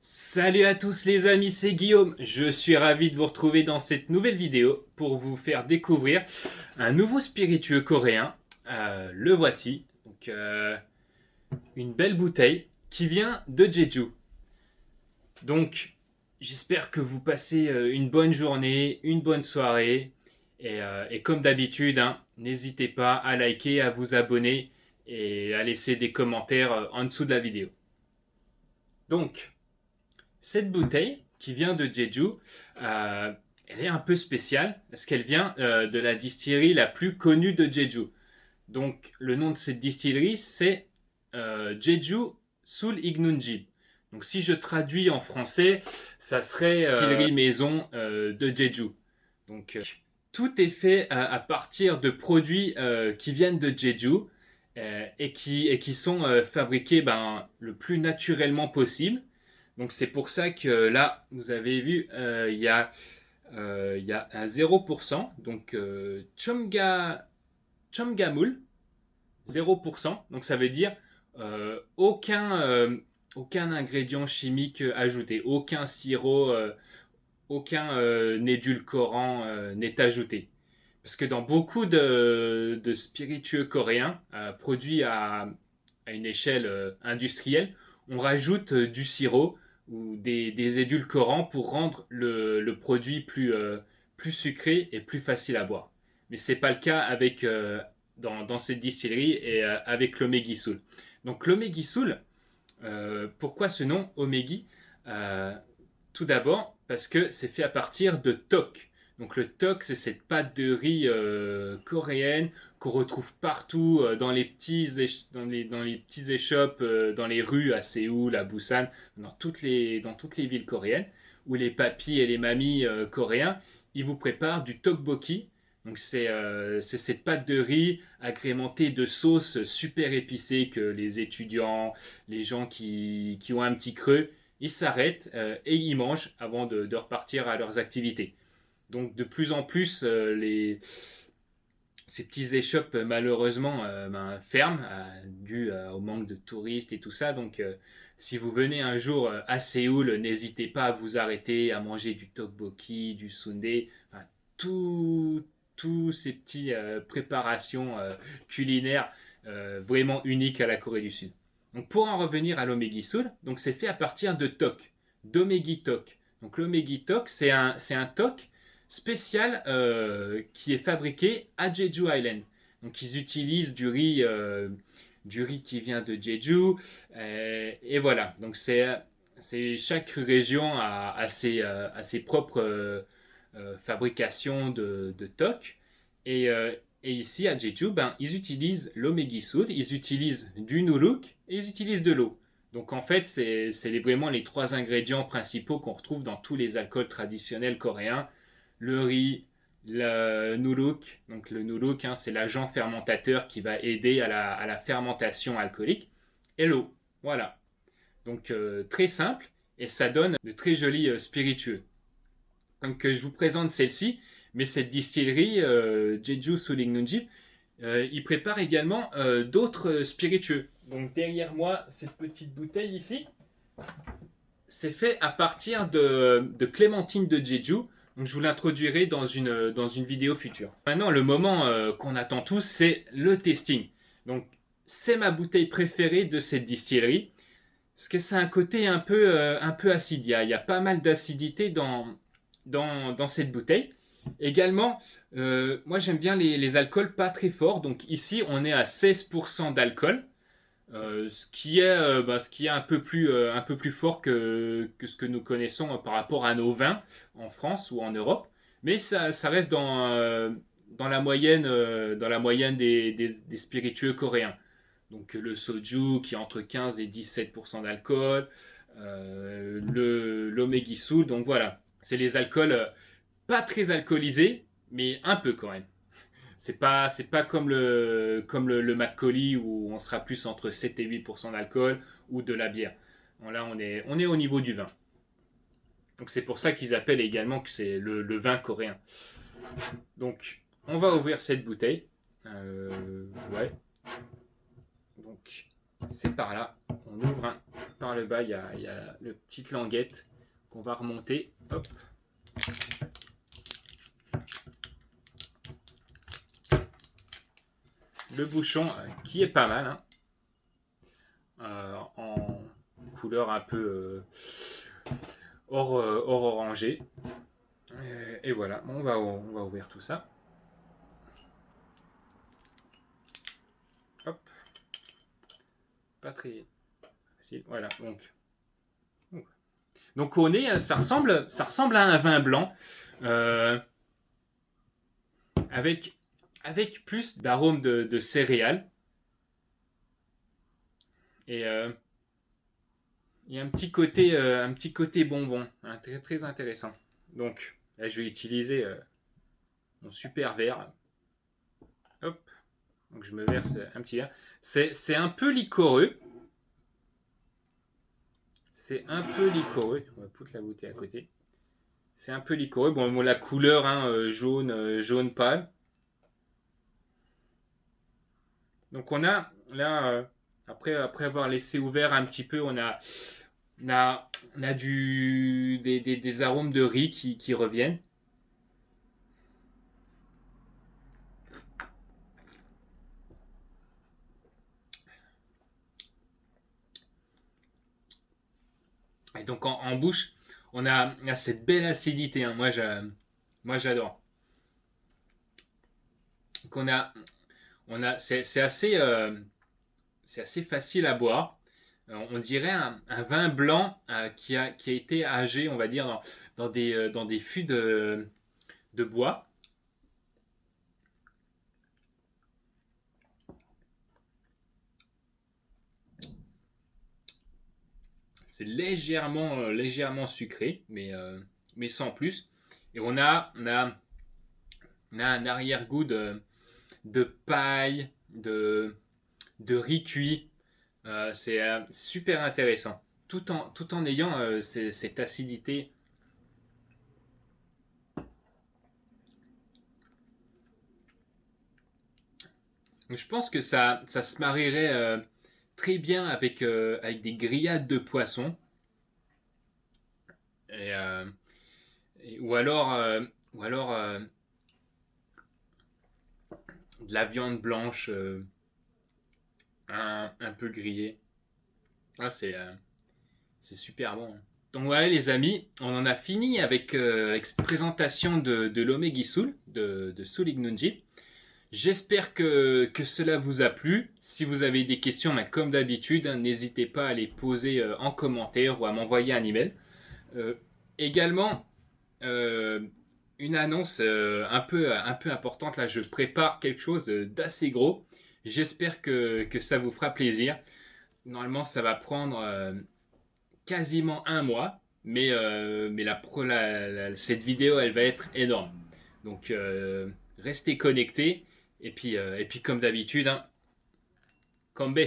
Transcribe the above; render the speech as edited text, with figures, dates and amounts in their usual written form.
Salut à tous les amis, c'est Guillaume. Je suis ravi de vous retrouver dans cette nouvelle vidéo pour vous faire découvrir un nouveau spiritueux coréen. Le voici. Une belle bouteille qui vient de Jeju. Donc, j'espère que vous passez une bonne journée, une bonne soirée. Et comme d'habitude, hein, n'hésitez pas à liker, à vous abonner et à laisser des commentaires en dessous de la vidéo. Donc, cette bouteille qui vient de Jeju, elle est un peu spéciale parce qu'elle vient de la distillerie la plus connue de Jeju. Donc le nom de cette distillerie c'est Jeju Sul Ignunjib. Donc si je traduis en français, ça serait distillerie maison de Jeju. Tout est fait à partir de produits qui viennent de Jeju et qui sont fabriqués le plus naturellement possible. Donc c'est pour ça que là, vous avez vu, il y a un 0%, donc Chomgamul, 0%, donc ça veut dire aucun ingrédient chimique ajouté, aucun sirop, aucun édulcorant n'est ajouté. Parce que dans beaucoup de spiritueux coréens produits à une échelle industrielle, on rajoute du sirop ou des édulcorants pour rendre le produit plus sucré et plus facile à boire. Mais ce n'est pas le cas dans cette distillerie et avec l'Omegisul. Donc l'Omegisul, pourquoi ce nom Omegi? Tout d'abord parce que c'est fait à partir de tok. Donc le tok, c'est cette pâte de riz coréenne qu'on retrouve partout dans les petits échoppes, dans les rues à Séoul, à Busan, dans toutes les villes coréennes, où les papis et les mamies coréens, ils vous préparent du tteokbokki. Donc c'est cette pâte de riz agrémentée de sauces super épicées que les étudiants, les gens qui ont un petit creux, ils s'arrêtent et ils mangent avant de repartir à leurs activités. Donc de plus en plus, ces petits échoppes malheureusement ferment dû au manque de touristes et tout ça. Donc si vous venez un jour à Séoul, n'hésitez pas à vous arrêter, à manger du tteokbokki, du sundae, enfin, tous ces petits préparations culinaires vraiment uniques à la Corée du Sud. Donc pour en revenir à l'Omegisul, donc c'est fait à partir de tok, d'Omegi tok. Donc l'Omegi tok, c'est un tok spécial qui est fabriqué à Jeju Island. Donc ils utilisent du riz qui vient de Jeju et voilà. Donc chaque région a ses propres fabrications de tok et ici à Jeju, ils utilisent l'Omegisul, ils utilisent du Nuluk et ils utilisent de l'eau. Donc en fait, c'est vraiment les trois ingrédients principaux qu'on retrouve dans tous les alcools traditionnels coréens. Le riz, le Nuluk. Donc le Nuluk, hein, c'est l'agent fermentateur qui va aider à la fermentation alcoolique. Et l'eau. Voilà. Donc très simple et ça donne de très jolis spiritueux. Donc je vous présente celle-ci, mais cette distillerie, Jeju Sulingnunjip, il prépare également d'autres spiritueux. Donc derrière moi, cette petite bouteille ici, c'est fait à partir de clémentine de Jeju. Donc je vous l'introduirai dans une vidéo future. Maintenant, le moment qu'on attend tous, c'est le tasting. Donc c'est ma bouteille préférée de cette distillerie. Parce que c'est un côté un peu acide. Il y a pas mal d'acidité dans cette bouteille. Également, moi j'aime bien les alcools pas très forts. Donc ici, on est à 16% d'alcool. Ce qui est un peu plus fort que ce que nous connaissons par rapport à nos vins en France ou en Europe. Mais ça reste dans la moyenne des spiritueux coréens. Donc le soju qui est entre 15 et 17% d'alcool, l'omegisul, donc voilà, c'est les alcools pas très alcoolisés, mais un peu quand même. C'est pas comme le Macaulay où on sera plus entre 7 et 8% d'alcool ou de la bière. Bon, là, on est au niveau du vin. Donc c'est pour ça qu'ils appellent également que c'est le vin coréen. Donc on va ouvrir cette bouteille. Ouais. Donc c'est par là. On ouvre par le bas, il y a le petite languette qu'on va remonter. Hop. Le bouchon qui est pas mal, hein. En couleur un peu or orangé. Et voilà, on va ouvrir tout ça. Hop. Pas très facile. Voilà, donc au nez, ça ressemble à un vin blanc. Euh, avec plus d'arômes de céréales. Et il y a un petit côté bonbon, hein, très, très intéressant. Donc là, je vais utiliser mon super verre. Hop. Donc je me verse un petit verre. C'est un peu liquoreux. C'est un peu liquoreux. On va foutre la bouteille à côté. C'est un peu liquoreux. Bon, la couleur, hein, jaune pâle. Donc on a là, après avoir laissé ouvert un petit peu, on a des arômes de riz qui reviennent. Et donc en bouche, on a cette belle acidité, hein. Moi j'adore. Donc c'est assez facile à boire. On dirait un vin blanc qui a été âgé, on va dire, dans des fûts de bois. C'est légèrement sucré, mais sans plus. Et on a un arrière-goût de paille, de riz cuit. C'est super intéressant. Tout en ayant cette acidité. Je pense que ça se marierait très bien avec des grillades de poisson. Et, euh, ou alors de la viande blanche un peu grillée. Ah, c'est super bon. Donc voilà les amis, on en a fini avec cette présentation de l'Omegisul, de Sulig Nunji. J'espère que cela vous a plu. Si vous avez des questions, ben, comme d'habitude, hein, n'hésitez pas à les poser en commentaire ou à m'envoyer un email. Euh, également, euh, une annonce un peu importante. Là, je prépare quelque chose d'assez gros. J'espère que ça vous fera plaisir. Normalement, ça va prendre quasiment un mois. Mais cette vidéo, elle va être énorme. Donc, restez connectés. Et puis comme d'habitude, hein, Combe.